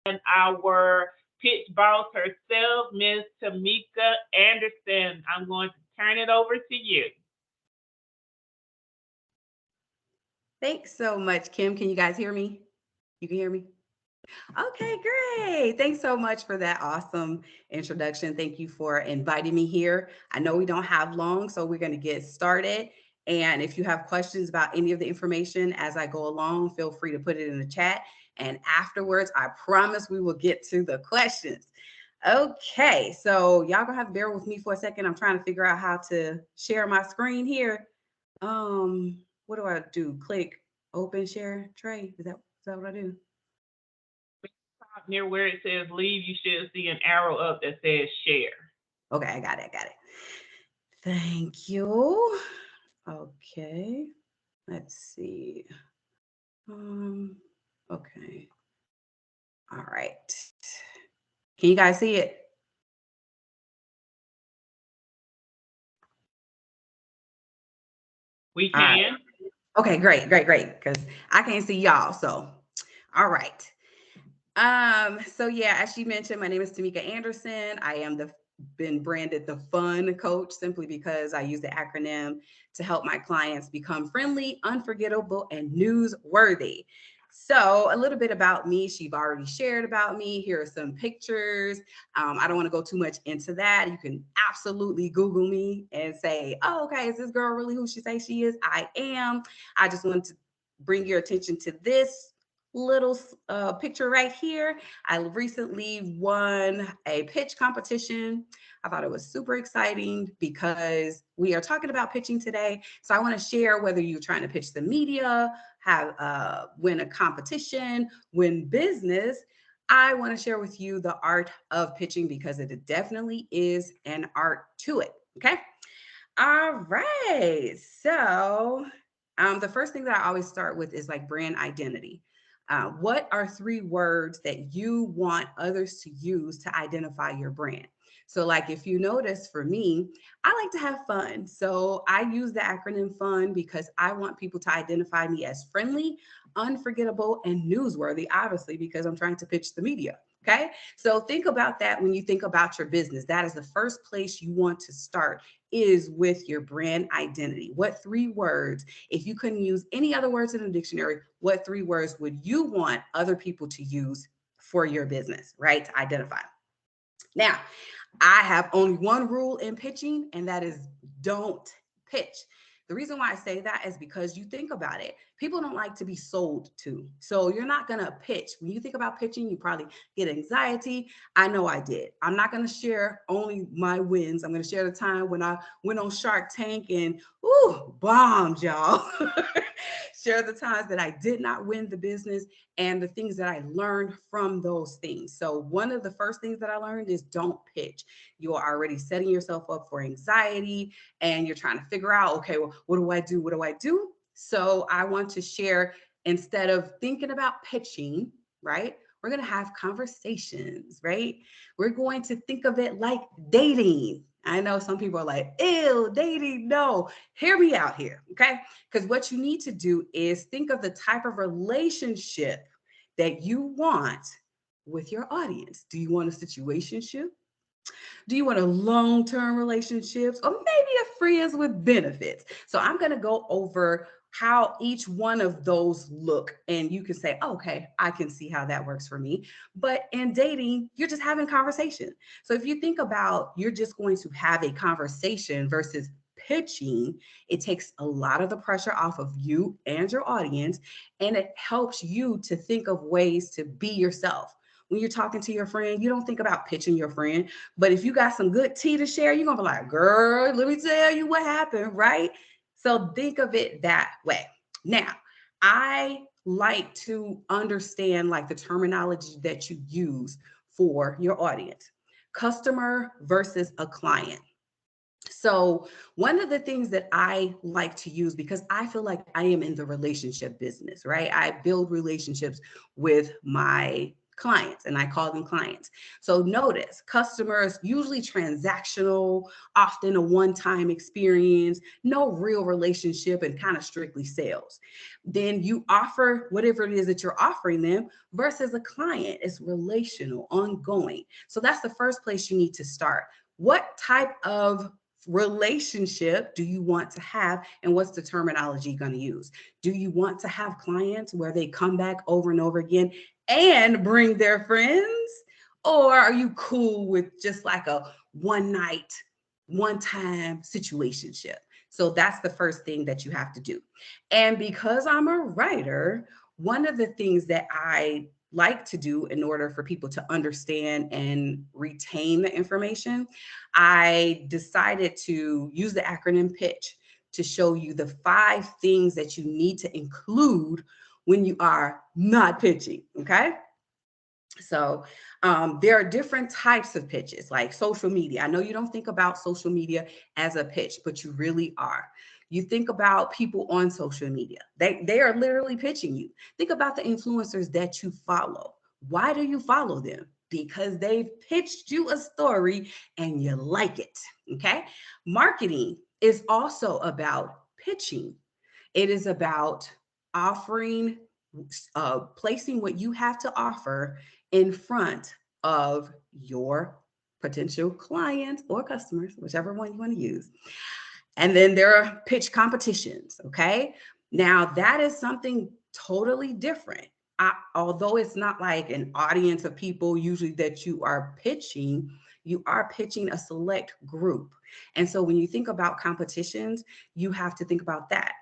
our pitch boss herself, Miss Tameka Anderson. I'm going to turn it over to you. Thanks so much, Kim. Can you guys hear me? You can hear me? Okay, great. Thanks so much for that awesome introduction. Thank you for inviting me here. I know we don't have long, so we're going to get started. And if you have questions about any of the information as I go along, feel free to put it in the chat. And afterwards, I promise we will get to the questions. Okay, so y'all gonna have to bear with me for a second. I'm trying to figure out how to share my screen here. What do I do? Click open share tray. Is that what I do? Near where it says leave, you should see an arrow up that says share. Okay, I got it. I got it. Thank you. Okay, let's see. Um, okay. All right. Can you guys see it? We All right. can. Okay, great, great, great. Because I can't see y'all. So, all right. So yeah, as she mentioned, my name is Tameka Anderson. I am the been branded the fun coach simply because I use the acronym to help my clients become friendly, unforgettable, and newsworthy. So a little bit about me. She's already shared about me. Here are some pictures. I don't want to go too much into that. You can absolutely Google me and say, "Oh, okay, is this girl really who she says she is?" I am. I just wanted to bring your attention to this little picture right here. I recently won a pitch competition. I thought it was super exciting because we are talking about pitching today. So I want to share whether you're trying to pitch the media, have win a competition, win business. I want to share with you the art of pitching because it definitely is an art to it. Okay. All right. So the first thing that I always start with is like brand identity. What are three words that you want others to use to identify your brand? So, like if you notice for me, I like to have fun. So, I use the acronym FUN because I want people to identify me as friendly, unforgettable, and newsworthy, obviously, because I'm trying to pitch the media. Okay. So, think about that when you think about your business. That is the first place you want to start is with your brand identity. What three words, if you couldn't use any other words in the dictionary, what three words would you want other people to use for your business, right? To identify. Now, I have only one rule in pitching, and that is don't pitch. The reason why I say that is because you think about it. People don't like to be sold to. So you're not going to pitch. When you think about pitching, you probably get anxiety. I know I did. I'm not going to share only my wins. I'm going to share the time when I went on Shark Tank and, ooh, bombed, y'all. Share the times that I did not win the business and the things that I learned from those things. So, one of the first things that I learned is don't pitch. You are already setting yourself up for anxiety and you're trying to figure out, okay, well, what do I do? What do I do? So, I want to share instead of thinking about pitching, right? We're going to have conversations, right? We're going to think of it like dating. I know some people are like, ew, dating. No, hear me out here, okay? Because what you need to do is think of the type of relationship that you want with your audience. Do you want a situationship? Do you want a long-term relationships or maybe a friends with benefits? So I'm going to go over how each one of those look and you can say, oh, okay, I can see how that works for me. But in dating, you're just having conversation. So if you think about you're just going to have a conversation versus pitching, it takes a lot of the pressure off of you and your audience and it helps you to think of ways to be yourself. When you're talking to your friend, you don't think about pitching your friend. But if you got some good tea to share, you're gonna be like, girl, let me tell you what happened, right? So think of it that way. Now, I like to understand like the terminology that you use for your audience. Customer versus a client. So, one of the things that I like to use because I feel like I am in the relationship business, right? I build relationships with my clients, and I call them clients. So notice customers usually transactional, often a one-time experience, no real relationship, and kind of strictly sales. Then you offer whatever it is that you're offering them versus a client is relational, ongoing. So that's the first place you need to start. What type of relationship do you want to have, and what's the terminology you're going to use? Do you want to have clients where they come back over and over again and bring their friends, or are you cool with just like a one night, one time situationship? So that's the first thing that you have to do. And because I'm a writer, one of the things that I like to do in order for people to understand and retain the information, I decided to use the acronym PITCH to show you the 5 things that you need to include when you are not pitching, okay? So there are different types of pitches, like social media. I know you don't think about social media as a pitch, but you really are. You think about people on social media. They are literally pitching you. Think about the influencers that you follow. Why do you follow them? Because they've pitched you a story and you like it, okay? Marketing is also about pitching. It is about offering, placing what you have to offer in front of your potential clients or customers, whichever one you want to use. And then there are pitch competitions. Okay. Now that is something totally different. Although it's not like an audience of people usually that you are pitching a select group. And so when you think about competitions, you have to think about that.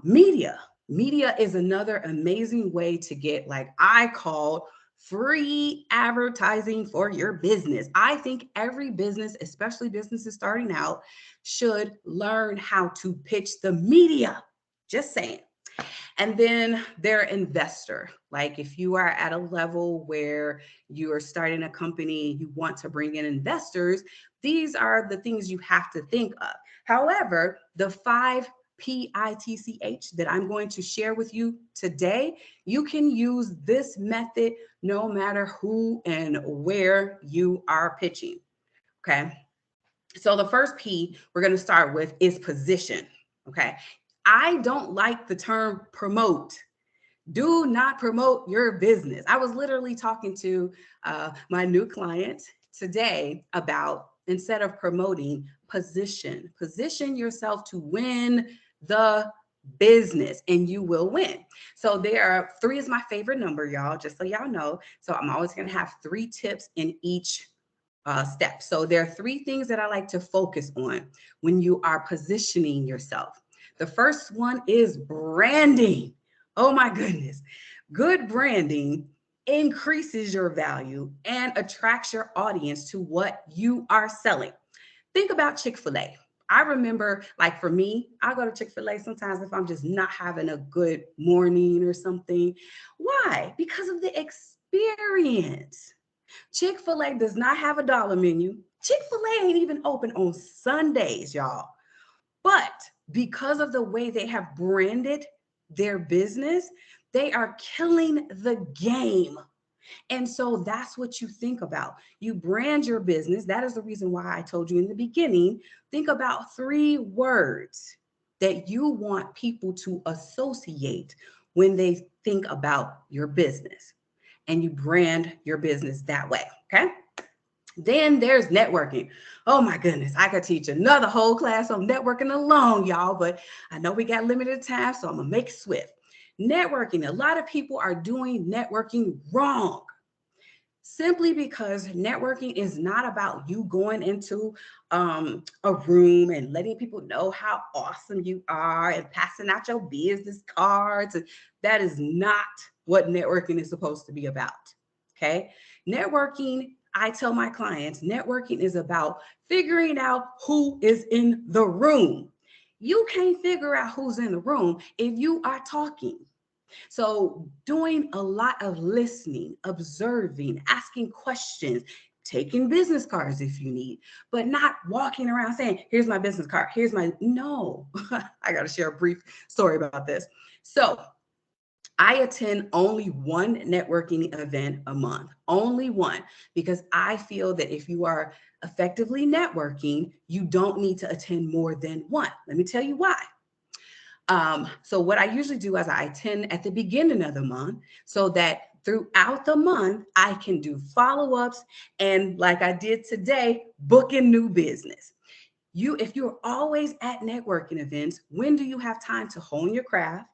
Media is another amazing way to get, like I call, free advertising for your business. I think every business, especially businesses starting out, should learn how to pitch the media. Just saying. And then their investor. Like if you are at a level where you are starting a company, you want to bring in investors, these are the things you have to think of. However, the 5 PITCH that I'm going to share with you today, you can use this method no matter who and where you are pitching. Okay. So the first P we're going to start with is position. Okay. I don't like the term promote. Do not promote your business. I was literally talking to my new client today about, instead of promoting, position yourself to win the business and you will win. So there are 3 is my favorite number, y'all, just so y'all know. So I'm always going to have 3 tips in each step. So there are 3 things that I like to focus on when you are positioning yourself. The first one is branding. Oh my goodness. Good branding increases your value and attracts your audience to what you are selling. Think about Chick-fil-A. I remember, like for me, I go to Chick-fil-A sometimes if I'm just not having a good morning or something. Why? Because of the experience. Chick-fil-A does not have a dollar menu. Chick-fil-A ain't even open on Sundays, y'all. But because of the way they have branded their business, they are killing the game. And so that's what you think about. You brand your business. That is the reason why I told you in the beginning, think about 3 words that you want people to associate when they think about your business. And you brand your business that way. Okay. Then there's networking. Oh my goodness, I could teach another whole class on networking alone, y'all, but I know we got limited time, so I'm gonna make it swift. Networking, a lot of people are doing networking wrong. Simply because networking is not about you going into a room and letting people know how awesome you are and passing out your business cards. That is not what networking is supposed to be about. Okay. Networking, I tell my clients, networking is about figuring out who is in the room. You can't figure out who's in the room if you are talking. So doing a lot of listening, observing, asking questions, taking business cards if you need, but not walking around saying, here's my business card. No, I got to share a brief story about this. So I attend only one networking event a month, only one, because I feel that if you are effectively networking, you don't need to attend more than one. Let me tell you why. So what I usually do is I attend at the beginning of the month so that throughout the month, I can do follow-ups and like I did today, booking new business. If you're always at networking events, when do you have time to hone your craft?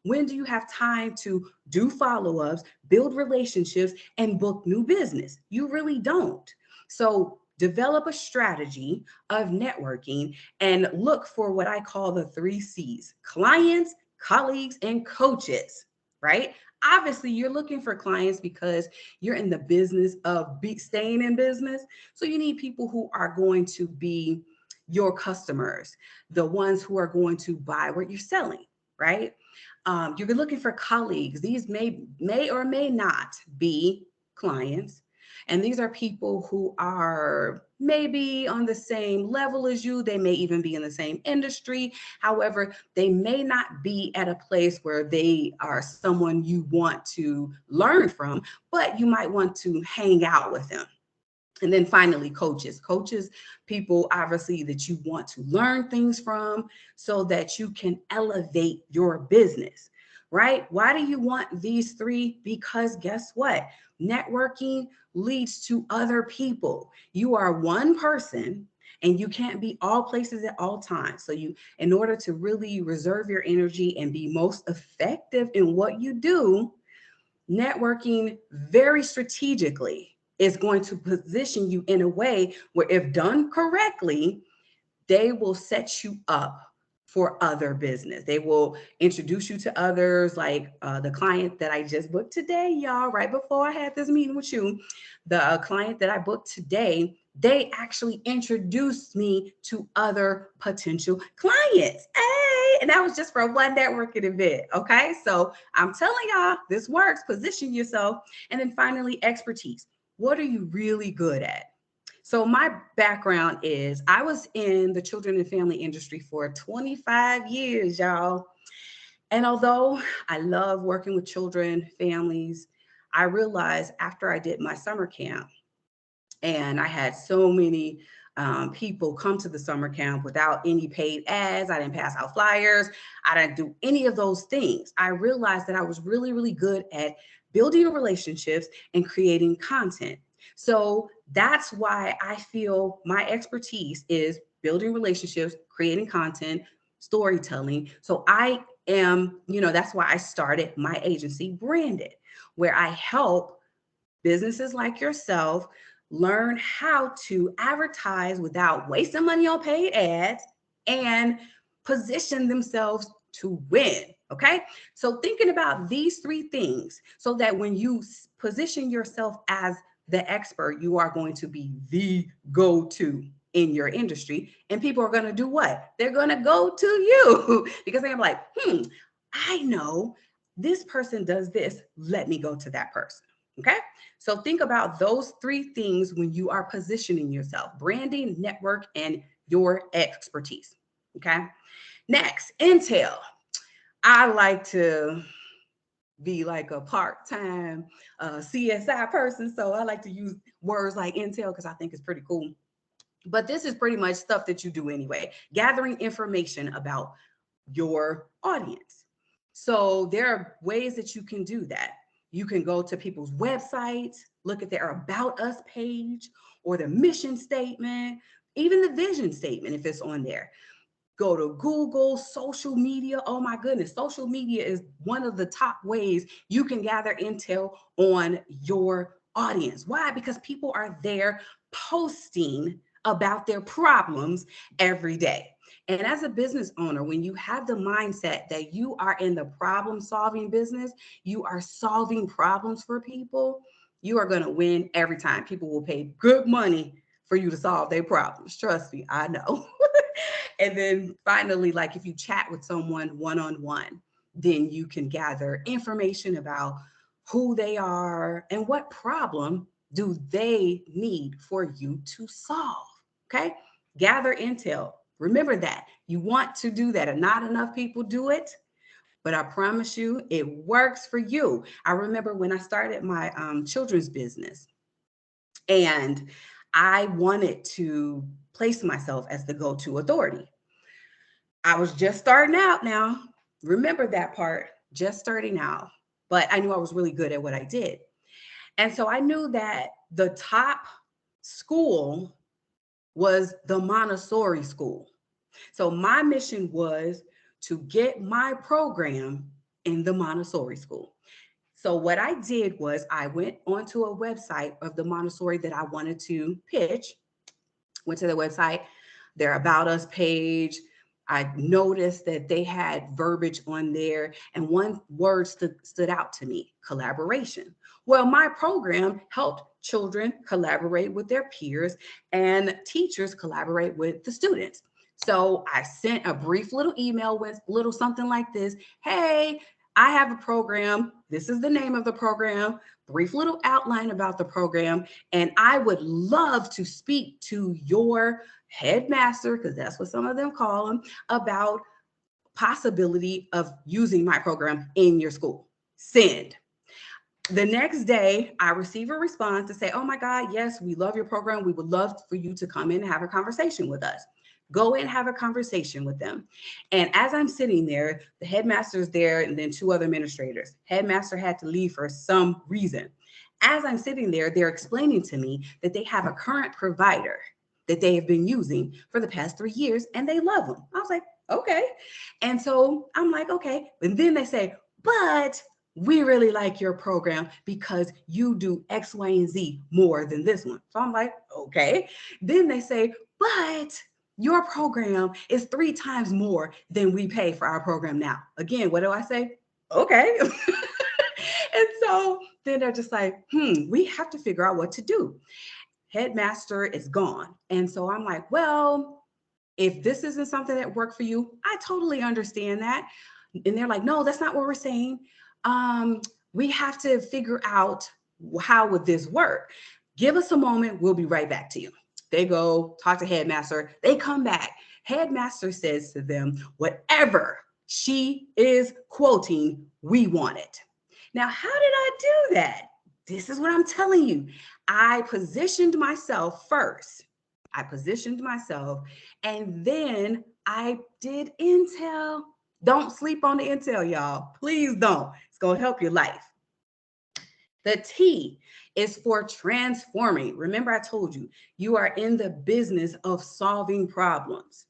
When do you have time to do follow-ups, build relationships, and book new business? You really don't. So develop a strategy of networking and look for what I call the 3 C's: clients, colleagues, and coaches, right? Obviously, you're looking for clients because you're in the business of staying in business. So you need people who are going to be your customers, the ones who are going to buy what you're selling, right? You're looking for colleagues. These may or may not be clients. And these are people who are maybe on the same level as you. They may even be in the same industry. However, they may not be at a place where they are someone you want to learn from, but you might want to hang out with them. And then finally, coaches, people obviously that you want to learn things from so that you can elevate your business, right? Why do you want these 3? Because guess what? Networking leads to other people. You are one person and you can't be all places at all times. So in order to really reserve your energy and be most effective in what you do, networking very strategically is going to position you in a way where, if done correctly, they will set you up for other business. They will introduce you to others, like the client that I just booked today, y'all, right before I had this meeting with you. The client that I booked today, they actually introduced me to other potential clients. Hey, and that was just for one networking event. Okay, so I'm telling y'all, this works. Position yourself. And then finally, expertise. What are you really good at? So my background is I was in the children and family industry for 25 years, y'all. And although I love working with children, families, I realized after I did my summer camp, and I had so many people come to the summer camp without any paid ads. I didn't pass out flyers. I didn't do any of those things. I realized that I was really, really good at building relationships and creating content. So that's why I feel my expertise is building relationships, creating content, storytelling. So that's why I started my agency, Branded, where I help businesses like yourself learn how to advertise without wasting money on paid ads and position themselves to win. Okay. So thinking about these 3 things so that when you position yourself as the expert, you are going to be the go-to in your industry. And people are going to do what? They're going to go to you because they're like, I know this person does this. Let me go to that person. Okay. So think about those 3 things when you are positioning yourself: branding, network, and your expertise. Okay. Next, intel. I like to be like a part-time CSI person. So I like to use words like intel because I think it's pretty cool. But this is pretty much stuff that you do anyway, gathering information about your audience. So there are ways that you can do that. You can go to people's websites, look at their About Us page or the mission statement, even the vision statement if it's on there. Go to Google, social media. Oh my goodness, social media is one of the top ways you can gather intel on your audience. Why? Because people are there posting about their problems every day. And as a business owner, when you have the mindset that you are in the problem solving business, you are solving problems for people, you are going to win every time. People will pay good money for you to solve their problems. Trust me, I know. And then finally, like if you chat with someone one-on-one, then you can gather information about who they are and what problem do they need for you to solve. Okay. Gather intel. Remember that you want to do that, and not enough people do it. but I promise you, it works for you. I remember when I started my children's business and I wanted to place myself as the go-to authority. I was just starting out now. Remember that part, just starting out. But I knew I was really good at what I did. And so I knew that the top school was the Montessori school. So my mission was to get my program in the Montessori school. So what I did was I went onto a website of the Montessori that I wanted to pitch, went to the website, their About Us page. I noticed that they had verbiage on there, and one word stood out to me: collaboration. Well, my program helped children collaborate with their peers and teachers collaborate with the students. So I sent a brief little email with little something like this: hey, I have a program. This is the name of the program, brief little outline about the program. And I would love to speak to your headmaster, because that's what some of them call them, about possibility of using my program in your school. Send. The next day, I receive a response to say, oh my God, yes, we love your program. We would love for you to come in and have a conversation with us. Go and have a conversation with them. And as I'm sitting there, the headmaster's there and then two other administrators. Headmaster had to leave for some reason. As I'm sitting there, they're explaining to me that they have a current provider that they have been using for the past 3 years and they love them. I was like, okay. And so I'm like, okay. And then they say, but we really like your program because you do X, Y, and Z more than this one. So I'm like, okay. Then they say, but your program is 3 times more than we pay for our program now. Again, what do I say? Okay. And so then they're just like, we have to figure out what to do. Headmaster is gone. And so I'm like, well, if this isn't something that worked for you, I totally understand that. And they're like, no, that's not what we're saying. We have to figure out how would this work. Give us a moment. We'll be right back to you. They go talk to headmaster. They come back. Headmaster says to them, whatever she is quoting, we want it. Now, how did I do that? This is what I'm telling you. I positioned myself first. I positioned myself, and then I did intel. Don't sleep on the intel, y'all. Please don't. It's going to help your life. The T is for transforming. Remember, I told you, you are in the business of solving problems.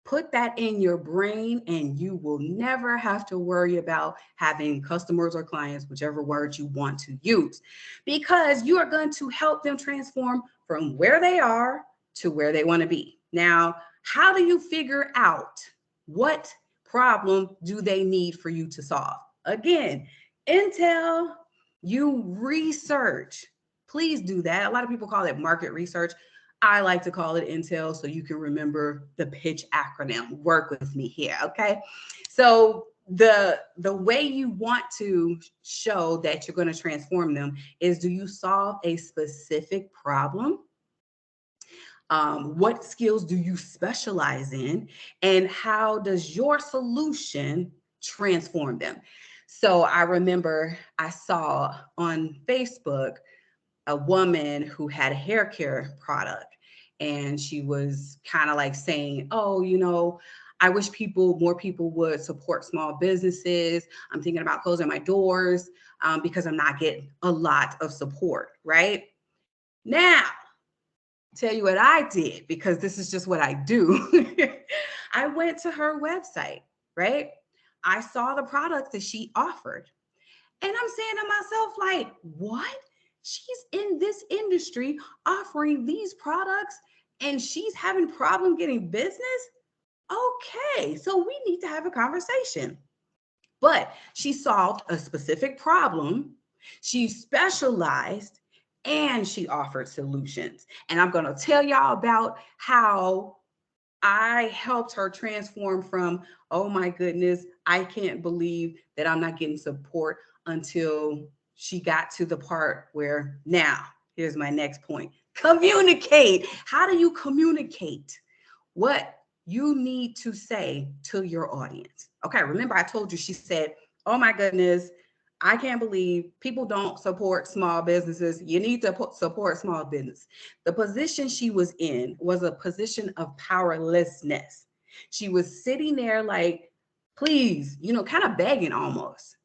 Put that in your brain and you will never have to worry about having customers or clients, whichever word you want to use, because you are going to help them transform from where they are to where they want to be. Now, how do you figure out what problem do they need for you to solve? Again, intel, you research. Please do that. A lot of people call it market research. I like to call it intel so you can remember the pitch acronym. Work with me here, okay? So the way you want to show that you're going to transform them is, do you solve a specific problem? What skills do you specialize in? And how does your solution transform them? So I remember I saw on Facebook a woman who had a hair care product. And she was kind of like saying, oh, I wish more people would support small businesses. I'm thinking about closing my doors because I'm not getting a lot of support, right? Now, tell you what I did, because this is just what I do. I went to her website, right? I saw the products that she offered. And I'm saying to myself, like, what? She's in this industry offering these products and she's having problem getting business? Okay, so we need to have a conversation. But she solved a specific problem. She specialized and she offered solutions. And I'm going to tell y'all about how I helped her transform from, oh my goodness, I can't believe that I'm not getting support, until she got to the part where, now, here's my next point. Communicate. How do you communicate? What you need to say to your audience. Okay, remember I told you, she said, oh my goodness, I can't believe people don't support small businesses. You need to support small business. The position she was in was a position of powerlessness. She was sitting there like, please, kind of begging almost.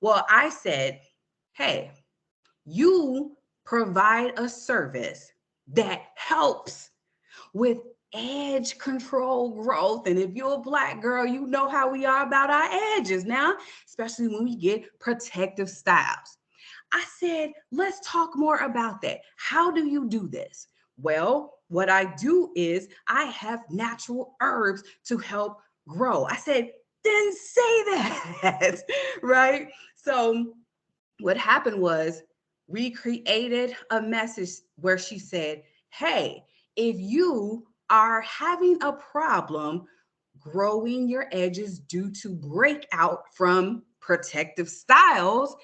Well, I said, hey, you provide a service that helps with edge control growth. And if you're a Black girl, you know how we are about our edges now, especially when we get protective styles. I said, let's talk more about that. How do you do this? Well, what I do is I have natural herbs to help grow. I said, then say that, right? So what happened was we created a message where she said, hey, if you are having a problem growing your edges due to breakout from protective styles,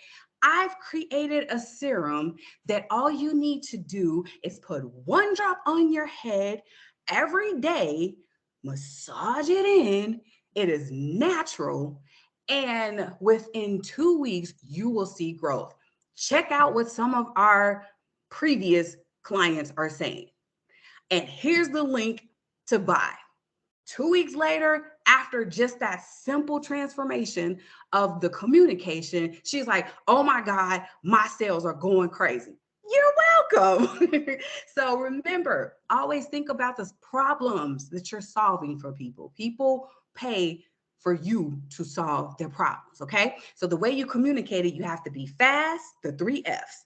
I've created a serum that all you need to do is put one drop on your head every day, massage it in. It is natural. And within 2 weeks, you will see growth. Check out what some of our previous clients are saying. And here's the link to buy. 2 weeks later, after just that simple transformation of the communication, she's like, oh my God, my sales are going crazy. You're welcome. So remember, always think about the problems that you're solving for people. People pay for you to solve their problems, okay? So the way you communicate it, you have to be fast, the 3 Fs.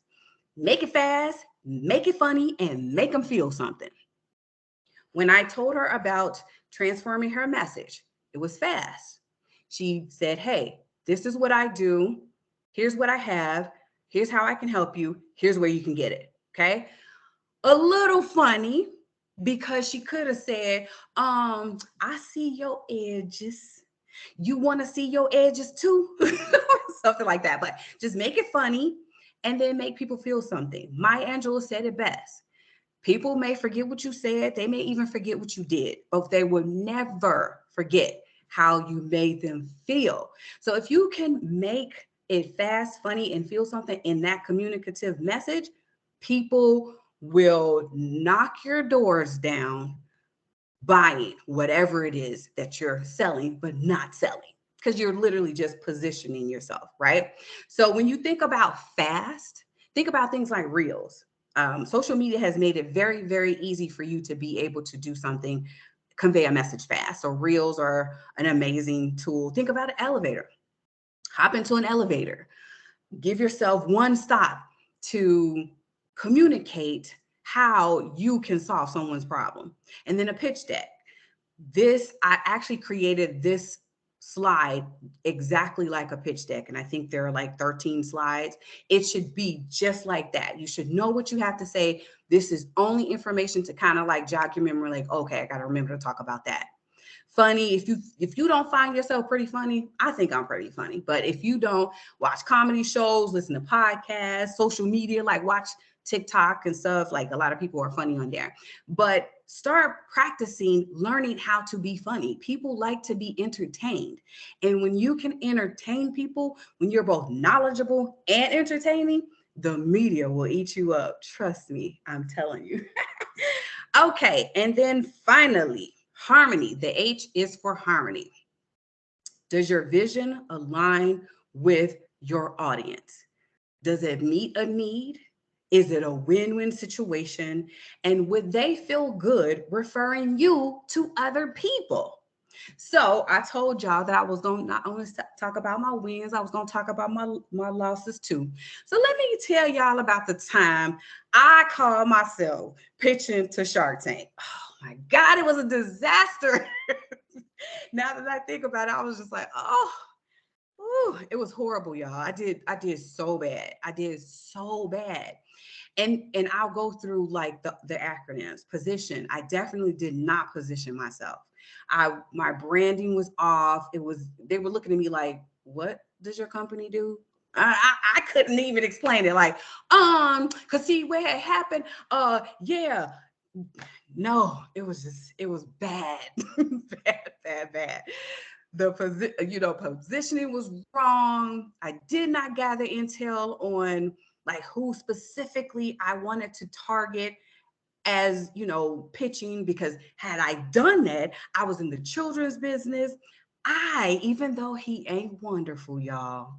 Make it fast, make it funny, and make them feel something. When I told her about transforming her message, it was fast. She said, hey, this is what I do. Here's what I have. Here's how I can help you. Here's where you can get it. Okay. A little funny because she could have said, I see your edges. You want to see your edges too? Something like that. But just make it funny and then make people feel something. Maya Angelou said it best. People may forget what you said. They may even forget what you did, but they will never forget how you made them feel. So if you can make it fast, funny, and feel something in that communicative message, people will knock your doors down buying whatever it is that you're selling, but not selling, because you're literally just positioning yourself, right? So when you think about fast, think about things like reels. Social media has made it very, very easy for you to be able to do something, convey a message fast. So reels are an amazing tool. Think about an elevator. Hop into an elevator. Give yourself one stop to communicate how you can solve someone's problem. And then a pitch deck. I actually created this slide exactly like a pitch deck. And I think there are like 13 slides. It should be just like that. You should know what you have to say. This is only information to kind of like jog your memory, like, okay, I got to remember to talk about that. Funny, if you don't find yourself pretty funny, I think I'm pretty funny. But if you don't, watch comedy shows, listen to podcasts, social media, like watch TikTok and stuff. Like a lot of people are funny on there. But start practicing learning how to be funny. People like to be entertained. And when you can entertain people, when you're both knowledgeable and entertaining, the media will eat you up. Trust me, I'm telling you. Okay, and then finally, harmony. The H is for harmony. Does your vision align with your audience? Does it meet a need? Is it a win-win situation? And would they feel good referring you to other people? So I told y'all that I was going to not only talk about my wins, I was going to talk about my losses too. So let me tell y'all about the time I called myself pitching to Shark Tank. Oh my God, it was a disaster. Now that I think about it, I was just like, oh, ooh, it was horrible, y'all. I did so bad. I did so bad. And I'll go through like the acronyms. Position. I definitely did not position myself. My branding was off. They were looking at me like, what does your company do? I couldn't even explain it. Like, cause see where it happened. Yeah, no, it was bad, bad. Positioning was wrong. I did not gather intel on like who specifically I wanted to target as, pitching, because had I done that, I was in the children's business. Even though he ain't wonderful, y'all,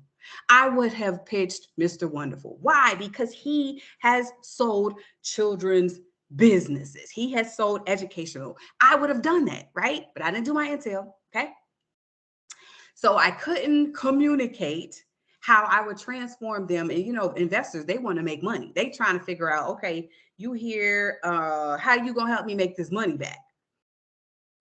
I would have pitched Mr. Wonderful. Why? Because he has sold children's businesses. He has sold educational. I would have done that, right? But I didn't do my intel, okay? So I couldn't communicate how I would transform them. And, investors, they want to make money. They trying to figure out, okay, you here, how you going to help me make this money back?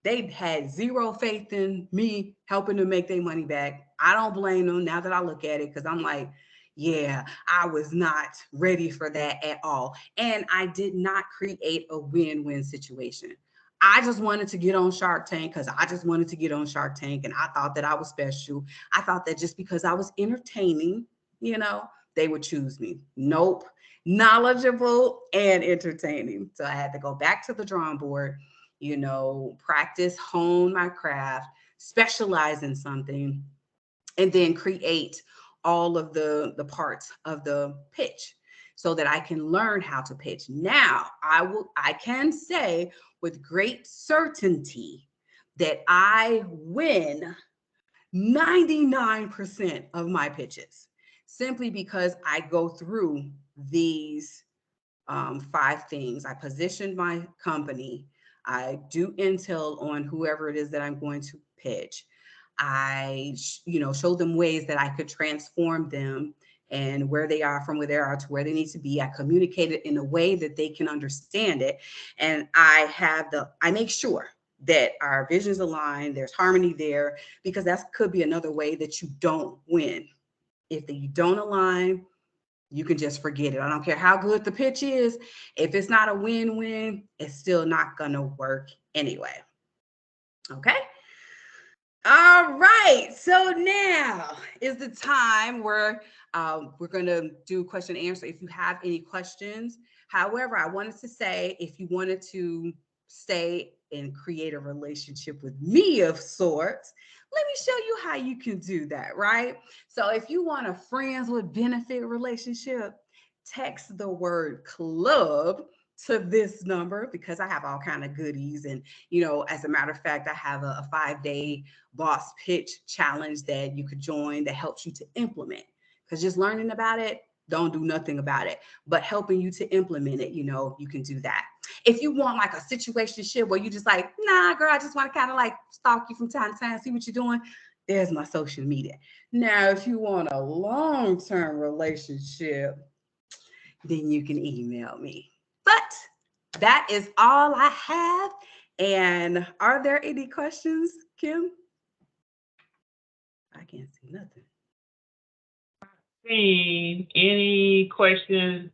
They had zero faith in me helping them make their money back. I don't blame them now that I look at it, because I'm like, yeah, I was not ready for that at all. And I did not create a win-win situation. I just wanted to get on Shark Tank because I just wanted to get on Shark Tank. And I thought that I was special. I thought that just because I was entertaining, they would choose me. Nope. Knowledgeable and entertaining. So I had to go back to the drawing board, practice, hone my craft, specialize in something, and then create all of the parts of the pitch so that I can learn how to pitch. Now, I can say with great certainty that I win 99% of my pitches, simply because I go through these 5 things. I position my company. I do intel on whoever it is that I'm going to pitch. I, show them ways that I could transform them and where they are from where they are to where they need to be. I communicate it in a way that they can understand it. And I make sure that our visions align, there's harmony there, because that could be another way that you don't win. If you don't align, you can just forget it. I don't care how good the pitch is. If it's not a win-win, it's still not going to work anyway. Okay. All right. So now is the time where we're going to do question and answer if you have any questions. However, I wanted to say, if you wanted to stay and create a relationship with me of sorts, let me show you how you can do that, right? So if you want a friends with benefit relationship, text the word club to this number, because I have all kind of goodies. And, as a matter of fact, I have a 5-day boss pitch challenge that you could join that helps you to implement, because just learning about it, don't do nothing about it, but helping you to implement it, you can do that. If you want like a situationship where you just like, nah, girl, I just want to kind of like stalk you from time to time, see what you're doing, there's my social media. Now, if you want a long-term relationship, then you can email me. But that is all I have. And are there any questions, Kim? I can't see nothing. Seen any questions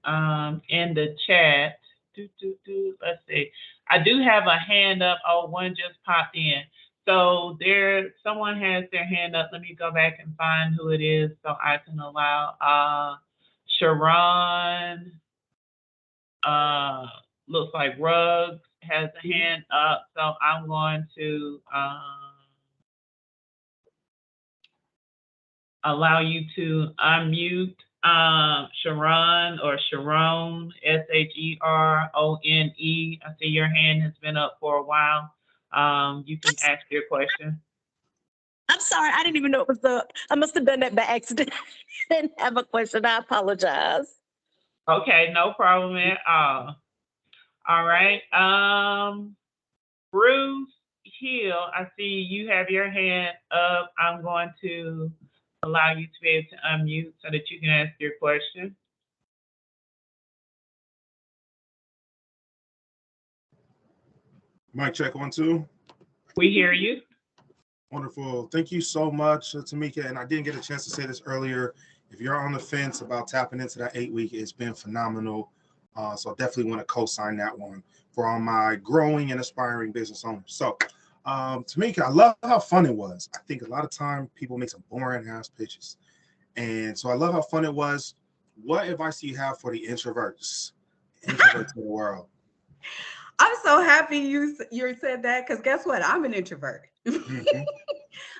in the chat? Let's see. I do have a hand up. Oh, one just popped in. So someone has their hand up. Let me go back and find who it is so I can allow Sharon. Looks like Ruggs has a hand up. So I'm going to allow you to unmute Sharon or Sharon, Sherone. I see your hand has been up for a while. You can ask your question. I'm sorry, I didn't even know it was up. I must have done that by accident. I didn't have a question. I apologize. Okay, no problem at all. All right. Bruce Hill, I see you have your hand up. I'm going to allow you to be able to unmute so that you can ask your question. Mic check 1, 2. We hear you. Wonderful. Thank you so much, Tameka. And I didn't get a chance to say this earlier. If you're on the fence about tapping into that 8-week, it's been phenomenal. So I definitely want to co-sign that one for all my growing and aspiring business owners. So Tameka, I love how fun it was. I think a lot of time people make some boring ass pitches. And so I love how fun it was. What advice do you have for the introverts in the world? I'm so happy you said that, because guess what? I'm an introvert. Mhm.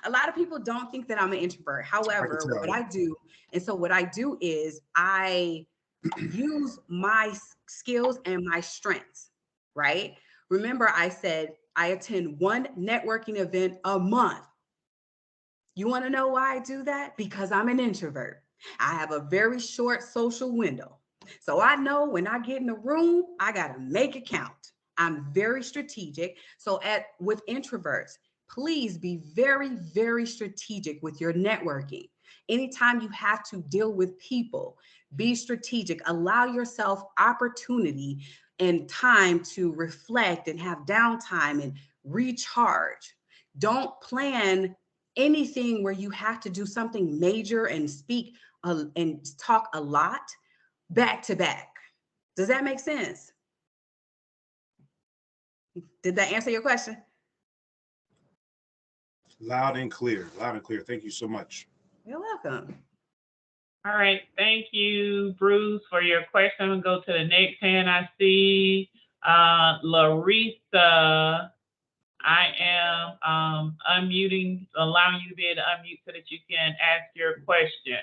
A lot of people don't think that I'm an introvert. I can However, tell. what I do, and so what I do is I use my skills and my strengths, right? Remember, I said I attend one networking event a month. You want to know why I do that? Because I'm an introvert. I have a very short social window. So I know when I get in the room, I got to make it count. I'm very strategic. So with introverts, please be very, very strategic with your networking. Anytime you have to deal with people, be strategic. Allow yourself opportunity and time to reflect and have downtime and recharge. Don't plan anything where you have to do something major and speak and talk a lot back to back. Does that make sense? Did that answer your question? Loud and clear. Loud and clear. Thank you so much. You're welcome. All right. Thank you, Bruce, for your question. I'm going to go to the next hand I see. Larissa, I am unmuting, allowing you to be able to unmute so that you can ask your question.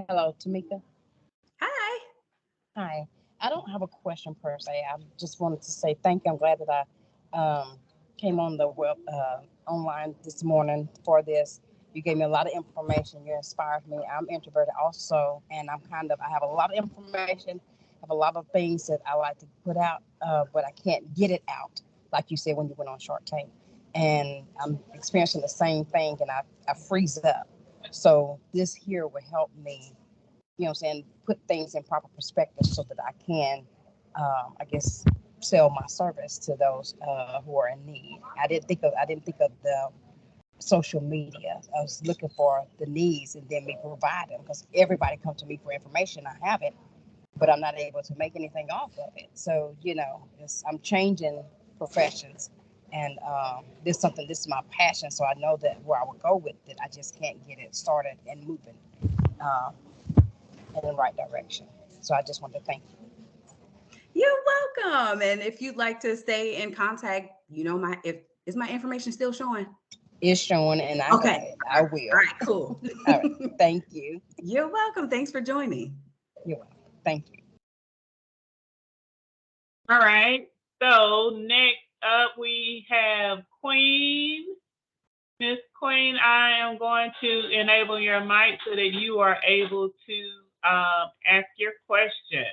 Hello, Tameka. Hi. Hi. I don't have a question per se. I just wanted to say thank you. I'm glad that I came on the web online this morning for this. You gave me a lot of information. You inspired me. I'm introverted also, and I have a lot of information, have a lot of things that I like to put out, but I can't get it out, like you said when you went on Shark Tank. And I'm experiencing the same thing, and I freeze up. So this here will help me, you know what I'm saying, put things in proper perspective so that I can, I guess, sell my service to those who are in need. I didn't think of the social media. I was looking for the needs and then we provide them, because everybody comes to me for information. I have it, but I'm not able to make anything off of it. So, I'm changing professions, and this is my passion. So I know that where I would go with it, I just can't get it started and moving in the right direction. So I just want to thank you. You're welcome. And if you'd like to stay in contact, is my information still showing? It's showing, and I got it. I will. All right, cool. All right. Thank you. You're welcome. Thanks for joining. You're welcome. Thank you. All right. So next up we have Queen. Miss Queen, I am going to enable your mic so that you are able to ask your question.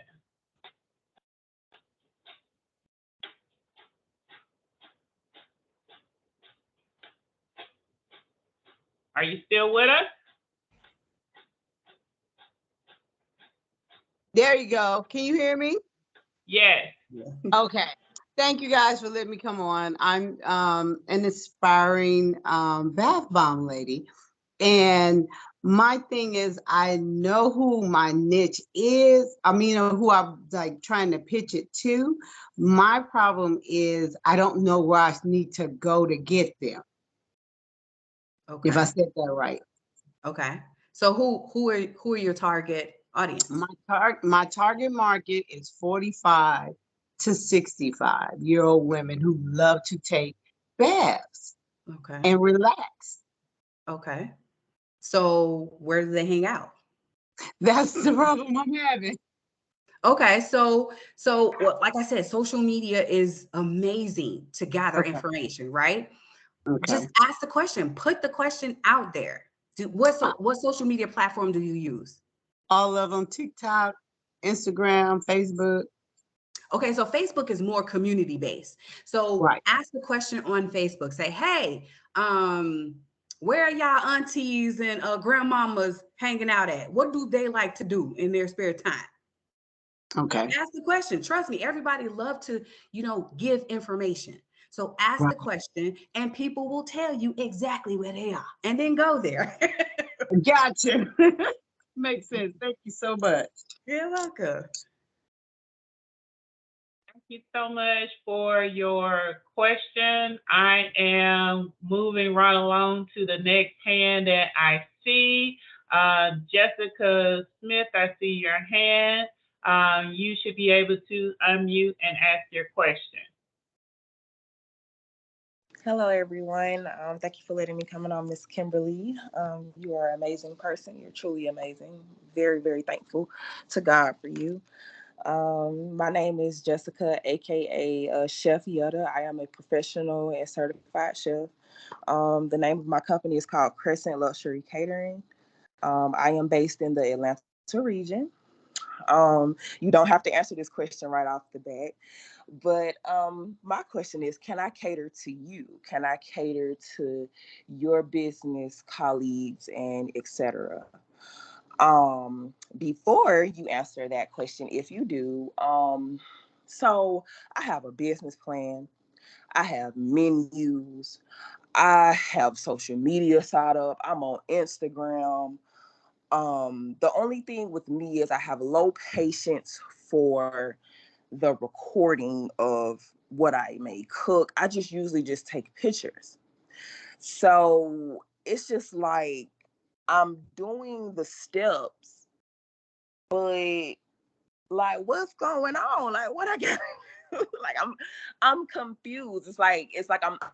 Are you still with us? There you go. Can you hear me? Yes. Okay. Thank you guys for letting me come on. I'm an aspiring bath bomb lady. And my thing is, I know who my niche is. I mean, who I'm like trying to pitch it to. My problem is I don't know where I need to go to get them. Okay. If I said that right. Okay. So who are your target audience? My target market is 45 to 65-year-old women who love to take baths and relax. Okay. So where do they hang out? That's the problem I'm having. Okay, so well, like I said, social media is amazing to gather information, right? Okay. Just ask the question, put the question out there. What social media platform do you use? All of them: TikTok, Instagram, Facebook. Okay, so Facebook is more community based. So ask the question on Facebook. Say, hey, where are y'all aunties and grandmamas hanging out at? What do they like to do in their spare time? Okay. Ask the question. Trust me, everybody love to, give information. So ask the question and people will tell you exactly where they are, and then go there. Gotcha. Makes sense. Thank you so much. You're welcome. Thank you so much for your question. I am moving right along to the next hand that I see. Jessica Smith, I see your hand. You should be able to unmute and ask your question. Hello, everyone. Thank you for letting me come on, Miss Kimberly. You are an amazing person. You're truly amazing. Very, very thankful to God for you. My name is Jessica, aka Chef Yutta. I am a professional and certified chef. The name of my company is called Crescent Luxury Catering. I am based in the Atlanta region. You don't have to answer this question right off the bat, but my question is, can I cater to you? Can I cater to your business colleagues and etc.? Before you answer that question, if you do, so I have a business plan. I have menus. I have social media set up. I'm on Instagram. The only thing with me is I have low patience for the recording of what I may cook. I just usually just take pictures. So it's just like I'm doing the steps, but like what's going on? Like what I got like I'm confused. It's like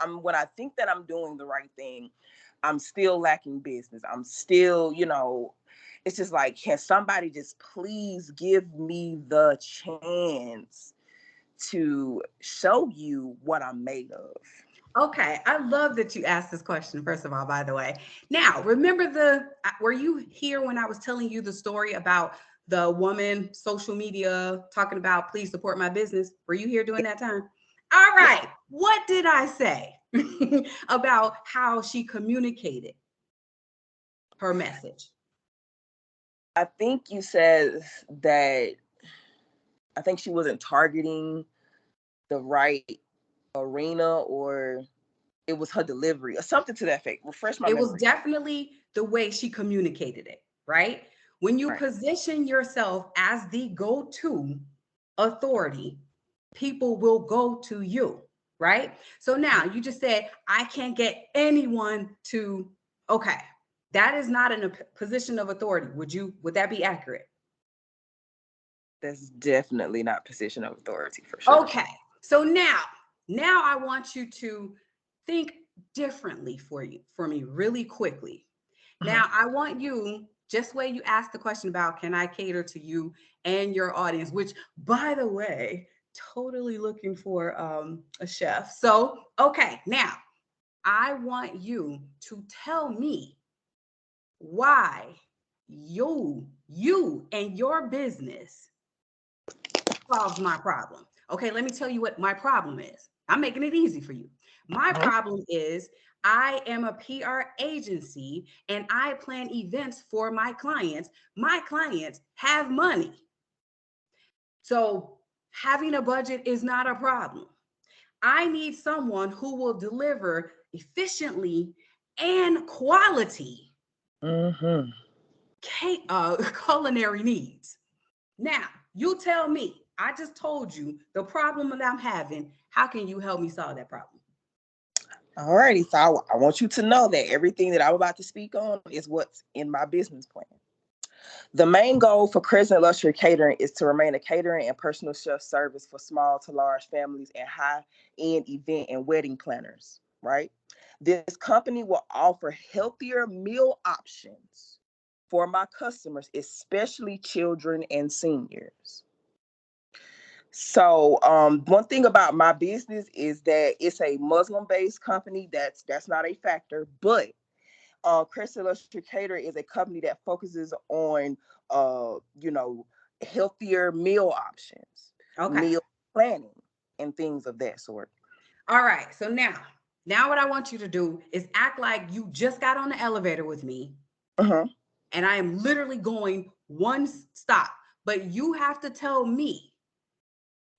I'm when I think that I'm doing the right thing, I'm still lacking business. I'm still, it's just like, can somebody just please give me the chance to show you what I'm made of? Okay, I love that you asked this question, first of all, by the way. Now, remember were you here when I was telling you the story about the woman social media talking about please support my business? Were you here during that time? All right, what did I say about how she communicated her message? I think you said that I think she wasn't targeting the right arena, or it was her delivery or something to that effect. Refresh my memory. It was definitely the way she communicated it, right? When you position yourself as the go-to authority, people will go to you, right? So now you just said, I can't get anyone to, okay, that is not in a position of authority. Would that be accurate? That's definitely not position of authority for sure. Okay, so now I want you to think differently for me really quickly. Now, I want you, just where you asked the question about, can I cater to you and your audience, which, by the way, totally looking for a chef. So, okay, now I want you to tell me why you and your business solves my problem. Okay, let me tell you what my problem is. I'm making it easy for you. My problem is I am a PR agency and I plan events for my clients. My clients have money. So having a budget is not a problem. I need someone who will deliver efficiently and quality culinary needs. Now, you tell me, I just told you the problem that I'm having. How can you help me solve that problem? All righty. So I want you to know that everything that I'm about to speak on is what's in my business plan. The main goal for Crescent Luxury Catering is to remain a catering and personal chef service for small to large families and high-end event and wedding planners, right? This company will offer healthier meal options for my customers, especially children and seniors. So one thing about my business is that it's a Muslim-based company. That's not a factor, but Crescent Luxury Catering is a company that focuses on healthier meal options, meal planning, and things of that sort. All right. So now what I want you to do is act like you just got on the elevator with me. And I am literally going one stop, but you have to tell me.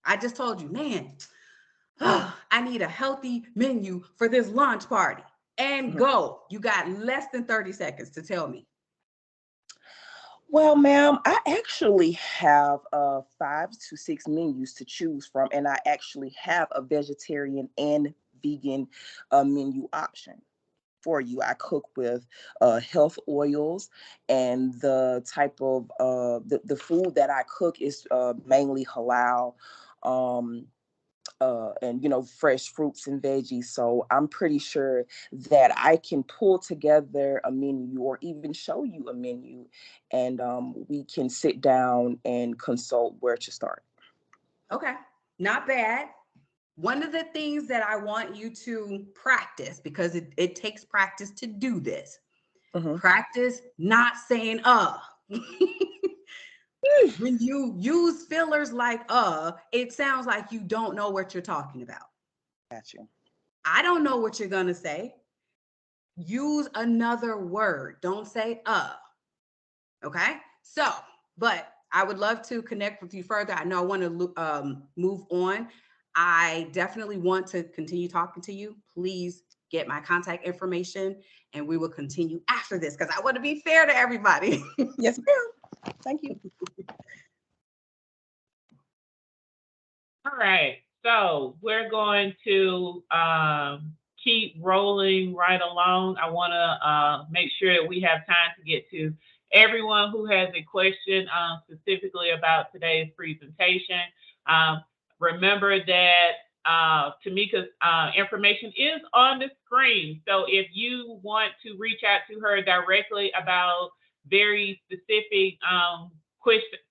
I just told you, man, I need a healthy menu for this launch party. And go. You got less than 30 seconds to tell me. Well, ma'am, I actually have 5 to 6 menus to choose from, and I actually have a vegetarian and vegan menu option. for you. I cook with health oils, and the type of the food that I cook is mainly halal. Um, and fresh fruits and veggies. So I'm pretty sure that I can pull together a menu or even show you a menu, and we can sit down and consult where to start. Okay, not bad. One of the things that I want you to practice, because it takes practice to do this, practice not saying when you use fillers like it sounds like you don't know what you're talking about. Gotcha. I don't know what you're gonna say. Use another word. Don't say okay? So, but I would love to connect with you further. I know I want to move on. I definitely want to continue talking to you. Please get my contact information, and we will continue after this because I want to be fair to everybody. Yes, ma'am. Thank you. All right, so we're going to keep rolling right along. I want to make sure that we have time to get to everyone who has a question specifically about today's presentation. Remember that Tameka's information is on the screen. So if you want to reach out to her directly about very specific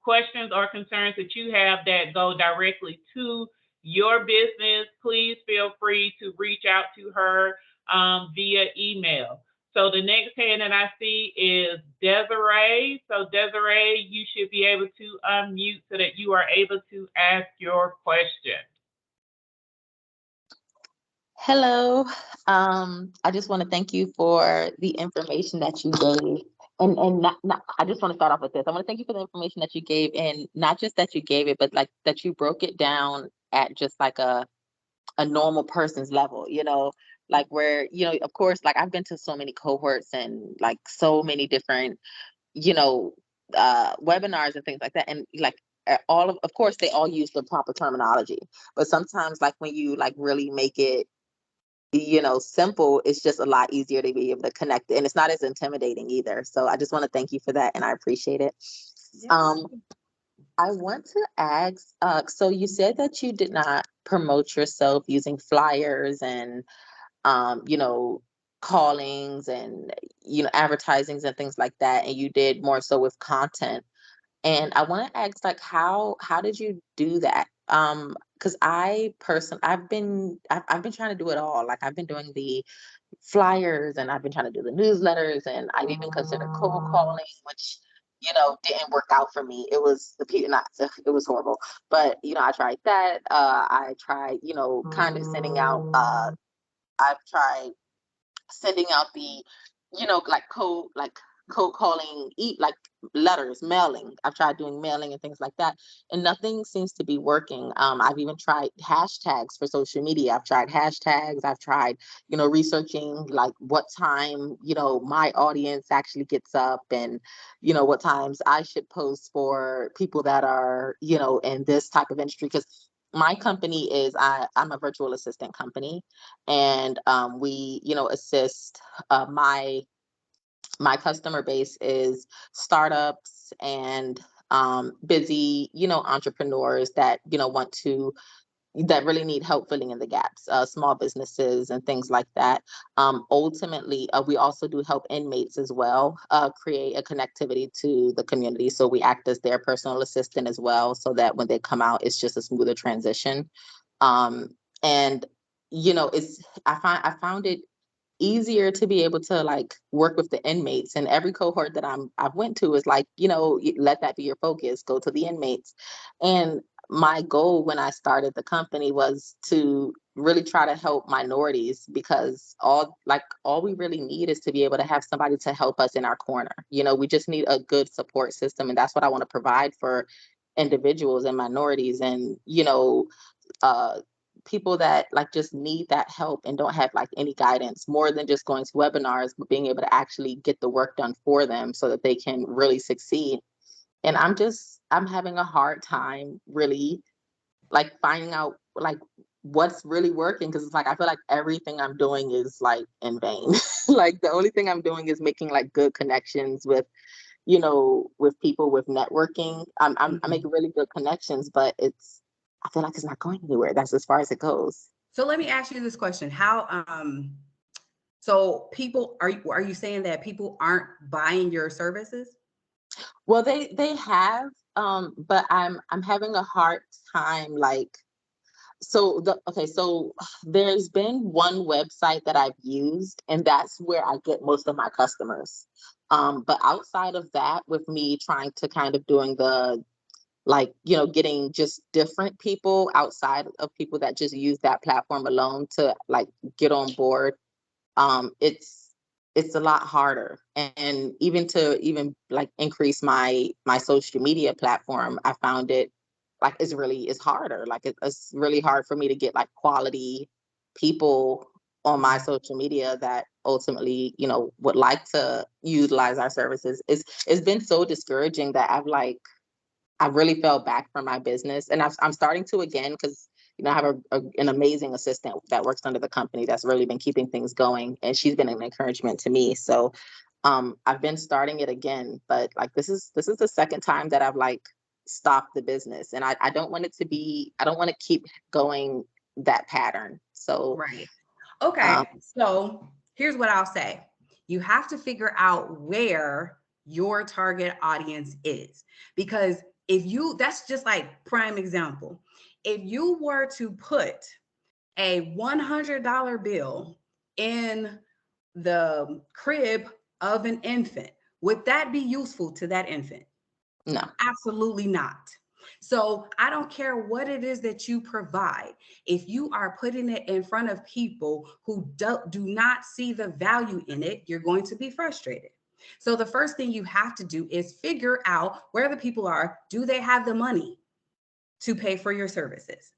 questions or concerns that you have that go directly to your business, please feel free to reach out to her via email. So the next hand that I see is Desiree. So Desiree, you should be able to unmute so that you are able to ask your question. Hello. I just want to thank you for the information that you gave. And I just want to start off with this. I want to thank you for the information that you gave, and not just that you gave it, but like that you broke it down at just like a normal person's level, like where, of course, like I've been to so many cohorts and like so many different, webinars and things like that. And like of course, they all use the proper terminology, but sometimes like when you like really make it simple, it's just a lot easier to be able to connect, and it's not as intimidating either. So I just want to thank you for that, and I appreciate it. Yeah. I want to ask, so you said that you did not promote yourself using flyers and callings and advertisings and things like that, and you did more so with content. And I want to ask, like, how did you do that? Because I've been trying to do it all. Like I've been doing the flyers, and I've been trying to do the newsletters, and I even considered cold calling, which didn't work out for me. It was it was horrible. But I tried that. I tried kind of sending out. I've tried sending out the cold calling, like letters, mailing. I've tried doing mailing and things like that, and nothing seems to be working. I've even tried hashtags for social media. I've tried hashtags. I've tried researching like what time my audience actually gets up, and what times I should post for people that are in this type of industry, because my company is I'm a virtual assistant company, and we assist my customer base is startups and busy entrepreneurs that that really need help filling in the gaps, small businesses and things like that. Ultimately, we also do help inmates as well, create a connectivity to the community. So we act as their personal assistant as well, so that when they come out, it's just a smoother transition. And I found it easier to be able to like work with the inmates, and every cohort that I've went to is like, let that be your focus, go to the inmates. And my goal when I started the company was to really try to help minorities, because all we really need is to be able to have somebody to help us in our corner. We just need a good support system, and that's what I want to provide for individuals and minorities, and people that like just need that help and don't have like any guidance, more than just going to webinars, but being able to actually get the work done for them so that they can really succeed. And I'm having a hard time really like finding out like what's really working, because it's like I feel like everything I'm doing is like in vain. Like the only thing I'm doing is making like good connections with, you know, with people, with networking. I'm making really good connections, but I feel like it's not going anywhere. That's as far as it goes. So let me ask you this question. How so people, are you saying that people aren't buying your services? Well, they have, but I'm having a hard time, like, so there's been one website that I've used, and that's where I get most of my customers. But outside of that, with me trying to kind of doing the, like, you know, getting just different people outside of people that just use that platform alone to like get on board, it's a lot harder. And even like increase my social media platform, I found it like it's harder. Like it's really hard for me to get like quality people on my social media that ultimately, you know, would like to utilize our services. It's been so discouraging that I really fell back from my business, and I'm starting to again, because, you know, I have an amazing assistant that works under the company that's really been keeping things going, and she's been an encouragement to me. So I've been starting it again, but like this is the second time that I've like stopped the business, and I don't want it to be, I don't want to keep going that pattern. So Right. Okay. So here's what I'll say. You have to figure out where your target audience is, because that's just like prime example. If you were to put a $100 bill in the crib of an infant, would that be useful to that infant? no. Absolutely not. So I don't care what it is that you provide. If you are putting it in front of people who do not see the value in it, you're going to be frustrated. So the first thing you have to do is figure out where the people are. Do they have the money to pay for your services?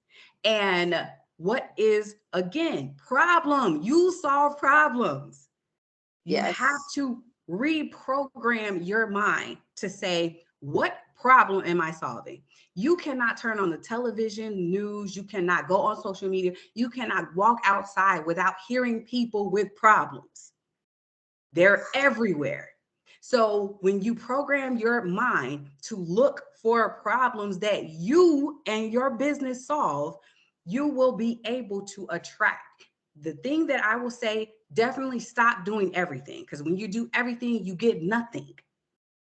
And what is, again, problem? You solve problems. You Yes. have to reprogram your mind to say, what problem am I solving? You cannot turn on the television, news, you cannot go on social media, you cannot walk outside without hearing people with problems. They're everywhere. So when you program your mind to look for problems that you and your business solve, you will be able to attract. The thing that I will say, definitely stop doing everything, because when you do everything, you get nothing.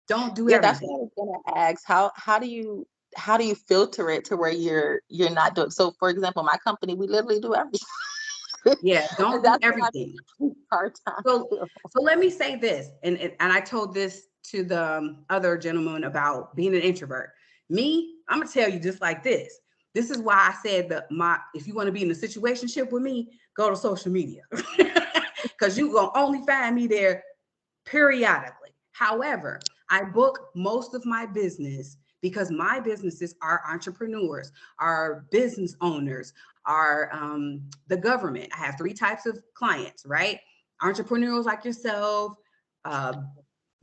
Don't do Yeah, everything. that's what I was gonna ask. How do you filter it to where you're not doing? So for example, my company, we literally do everything. Yeah, don't do That's what everything. hard time. So let me say this, and I told this to the other gentleman about being an introvert. Me, I'm gonna tell you just like this. This is why I said that if you want to be in a situationship with me, go to social media, because you're gonna only find me there periodically. However, I book most of my business because my businesses are entrepreneurs, are business owners, are the government. I have 3 types of clients, right? Entrepreneurs like yourself,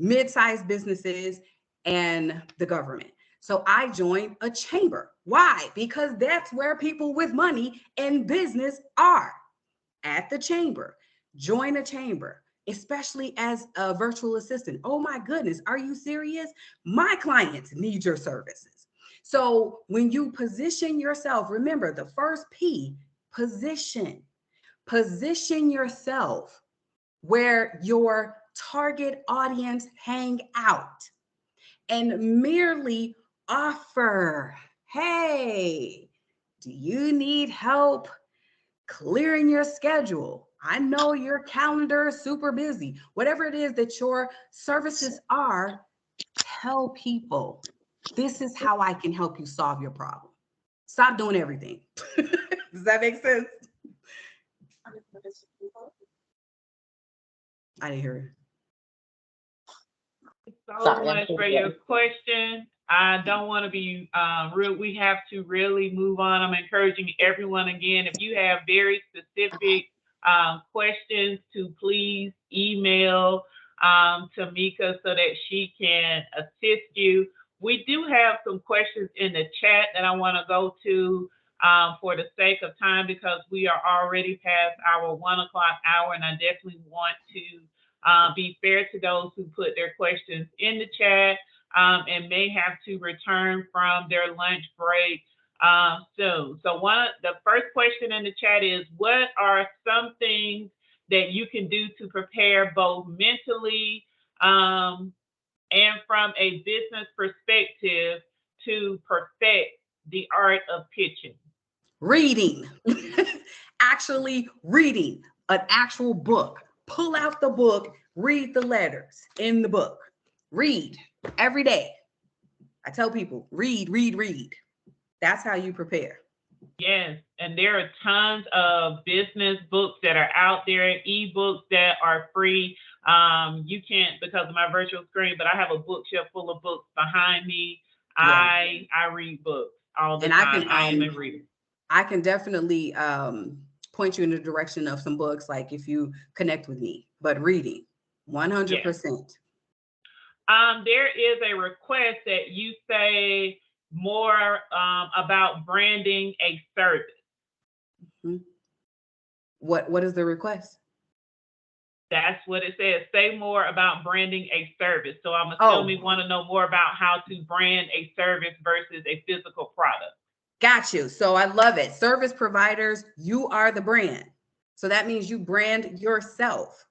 mid-sized businesses, and the government. So I joined a chamber. Why? Because that's where people with money and business are, at the chamber. Join a chamber, especially as a virtual assistant. Oh my goodness, are you serious? My clients need your services. So when you position yourself, remember the first P, position. Position yourself where your target audience hang out, and merely offer, hey, do you need help clearing your schedule? I know your calendar is super busy. Whatever it is that your services are, tell people, this is how I can help you solve your problem. Stop doing everything. Does that make sense? I didn't hear it. So much for your question. I don't want to be real. We have to really move on. I'm encouraging everyone again, if you have very specific questions, to please email Tameka so that she can assist you. We do have some questions in the chat that I want to go to. for the sake of time, because we are already past our 1 o'clock hour, and I definitely want to be fair to those who put their questions in the chat and may have to return from their lunch break soon. So the first question in the chat is, what are some things that you can do to prepare both mentally and from a business perspective to perfect the art of pitching? Reading. Actually reading an actual book. Pull out the book, read the letters in the book. Read every day. I tell people, read, read, read. That's how you prepare. Yes, and there are tons of business books that are out there, ebooks that are free. You can't because of my virtual screen, but I have a bookshelf full of books behind me. Yeah. I read books all the time. I am a reader. I can definitely point you in the direction of some books, like if you connect with me, but reading, 100%. Yes. There is a request that you say more about branding a service. Mm-hmm. What is the request? That's what it says. Say more about branding a service. So I'm assuming you want to know more about how to brand a service versus a physical product. Got you. So I love it. Service providers, you are the brand. So that means you brand yourself.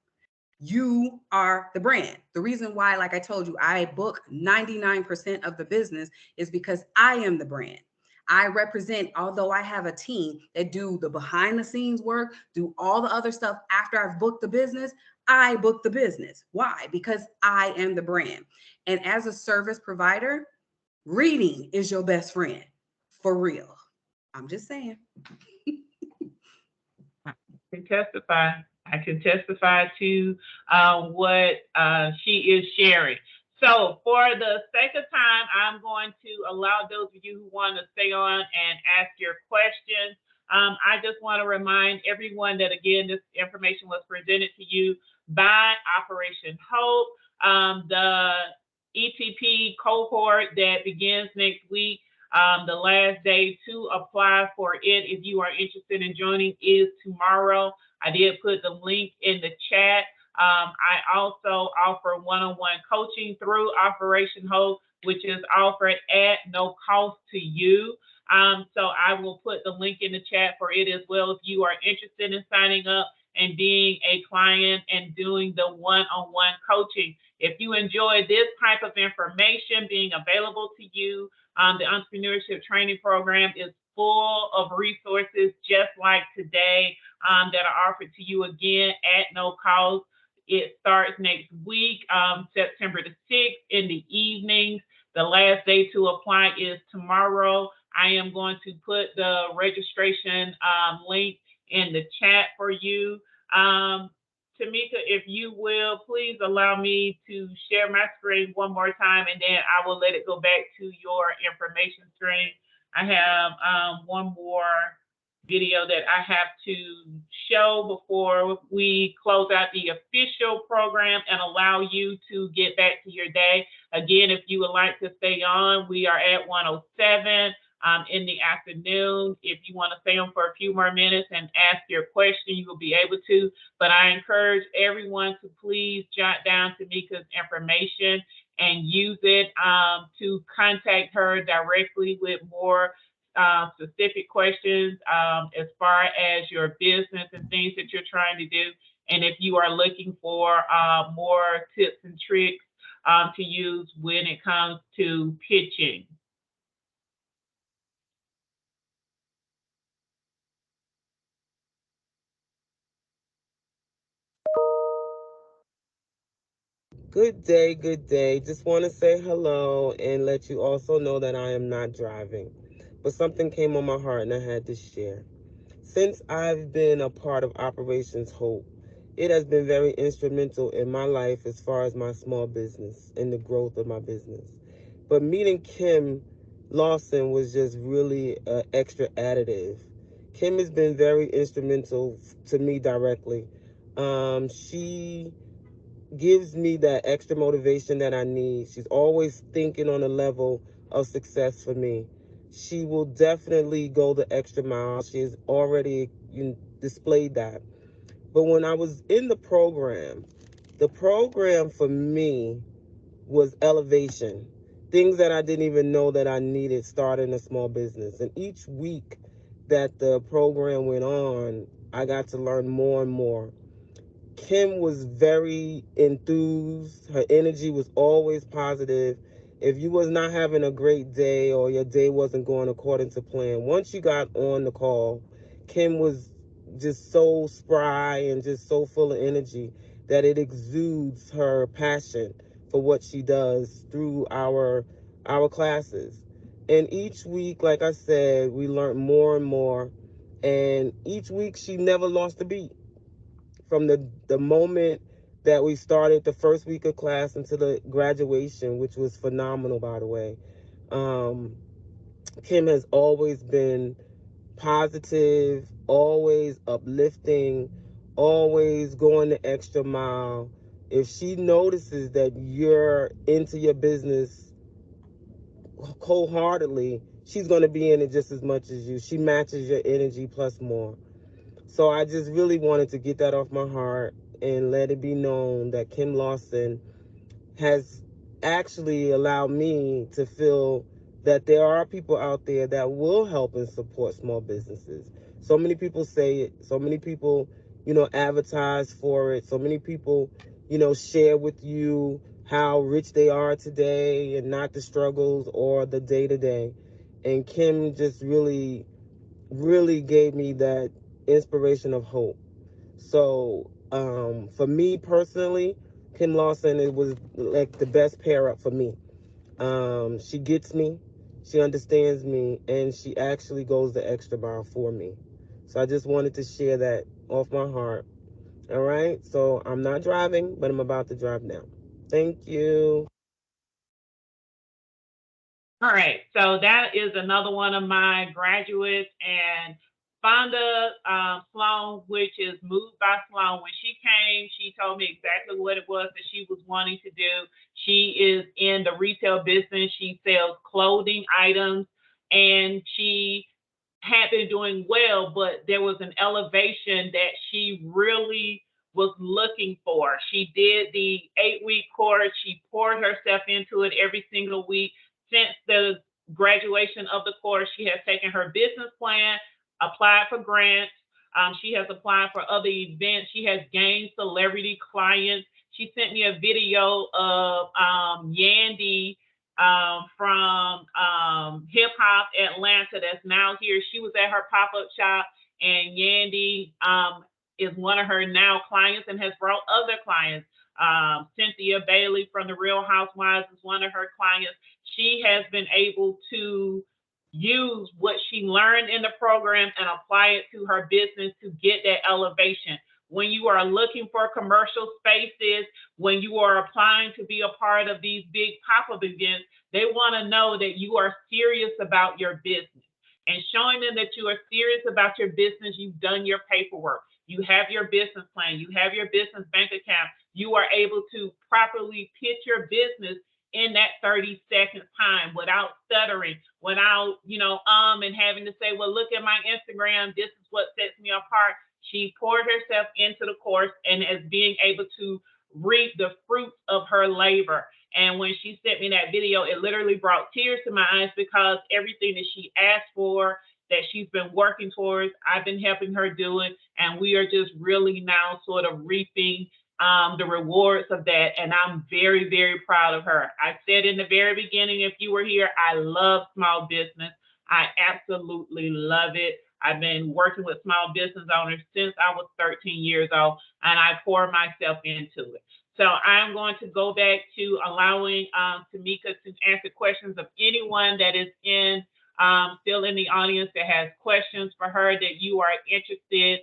You are the brand. The reason why, like I told you, I book 99% of the business is because I am the brand. I represent, although I have a team that do the behind the scenes work, do all the other stuff after I've booked the business, I book the business. Why? Because I am the brand. And as a service provider, reading is your best friend. For real. I'm just saying. I can testify. I can testify to what she is sharing. So for the sake of time, I'm going to allow those of you who want to stay on and ask your questions. I just want to remind everyone that, again, this information was presented to you by Operation Hope. The ETP cohort that begins next week, the last day to apply for it, if you are interested in joining, is tomorrow. I did put the link in the chat. I also offer one-on-one coaching through Operation Hope, which is offered at no cost to you. So I will put the link in the chat for it as well if you are interested in signing up and being a client and doing the one-on-one coaching. If you enjoy this type of information being available to you, the Entrepreneurship Training Program is full of resources just like today that are offered to you again at no cost. It starts next week, September the 6th in the evenings. The last day to apply is tomorrow. I am going to put the registration link in the chat for you. Tameka, if you will, please allow me to share my screen one more time, and then I will let it go back to your information screen. I have one more video that I have to show before we close out the official program and allow you to get back to your day. Again, if you would like to stay on, we are at 1:07 in the afternoon. If you want to stay on for a few more minutes and ask your question, you will be able to. But I encourage everyone to please jot down Tameka's information and use it to contact her directly with more specific questions as far as your business and things that you're trying to do. And if you are looking for more tips and tricks to use when it comes to pitching. Good day, good day. Just want to say hello and let you also know that I am not driving. But something came on my heart and I had to share. Since I've been a part of Operations Hope, it has been very instrumental in my life as far as my small business and the growth of my business. But meeting Kim Lawson was just really an extra additive. Kim has been very instrumental to me directly. She gives me that extra motivation that I need. She's always thinking on a level of success for me. She will definitely go the extra mile. She has already displayed that. But when I was in the program for me was elevation. Things that I didn't even know that I needed starting a small business. And each week that the program went on, I got to learn more and more. Kim was very enthused. Her energy was always positive. If you was not having a great day or your day wasn't going according to plan, once you got on the call, Kim was just so spry and just so full of energy that it exudes her passion for what she does through our classes. And each week, like I said, we learned more and more. And each week she never lost a beat from the moment that we started the first week of class until the graduation, which was phenomenal, by the way. Um, Kim has always been positive, always uplifting, always going the extra mile. If she notices that you're into your business wholeheartedly, she's going to be in it just as much as you. She matches your energy plus more. So I just really wanted to get that off my heart and let it be known that Kim Lawson has actually allowed me to feel that there are people out there that will help and support small businesses. So many people say it. So many people, advertise for it. So many people, share with you how rich they are today and not the struggles or the day to day. And Kim just really really gave me that inspiration of hope. So for me personally, Kim Lawson, it was like the best pair up for me. She gets me, she understands me, and she actually goes the extra mile for me. So I just wanted to share that off my heart. All right. So I'm not driving, but I'm about to drive now. Thank you. All right, so that is another one of my graduates, and Fonda Sloan, which is Moved by Sloan. When she came, she told me exactly what it was that she was wanting to do. She is in the retail business. She sells clothing items, and she had been doing well, but there was an elevation that she really was looking for. She did the 8-week course. She poured herself into it every single week. Since the graduation of the course, she has taken her business plan, applied for grants. She has applied for other events. She has gained celebrity clients. She sent me a video of Yandy from Hip Hop Atlanta that's now here. She was at her pop up shop, and Yandy is one of her now clients and has brought other clients. Cynthia Bailey from the Real Housewives is one of her clients. She has been able to use what she learned in the program and apply it to her business to get that elevation. When you are looking for commercial spaces, when you are applying to be a part of these big pop-up events, they want to know that you are serious about your business. And showing them that you are serious about your business, you've done your paperwork, you have your business plan, you have your business bank account, you are able to properly pitch your business in that 30-second time without stuttering, without, and having to say, well, look at my Instagram, this is what sets me apart. She poured herself into the course and is being able to reap the fruits of her labor. And when she sent me that video, it literally brought tears to my eyes because everything that she asked for, that she's been working towards, I've been helping her do it. And we are just really now sort of reaping the rewards of that. And I'm very, very proud of her. I said in the very beginning, if you were here, I love small business. I absolutely love it. I've been working with small business owners since I was 13 years old, and I pour myself into it. So I'm going to go back to allowing Tameka to answer questions of anyone that is still in the audience that has questions for her that you are interested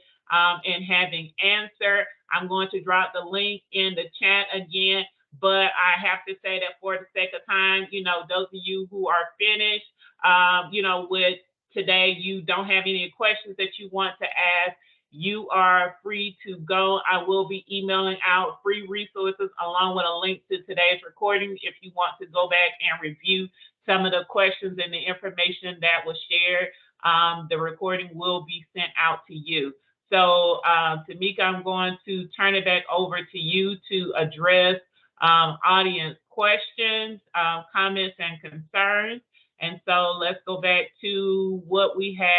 in having answered. I'm going to drop the link in the chat again, but I have to say that for the sake of time, those of you who are finished, with today, you don't have any questions that you want to ask, you are free to go. I will be emailing out free resources along with a link to today's recording if you want to go back and review some of the questions and the information that was shared, the recording will be sent out to you. So, Tameka, I'm going to turn it back over to you to address audience questions, comments, and concerns. And so let's go back to what we have.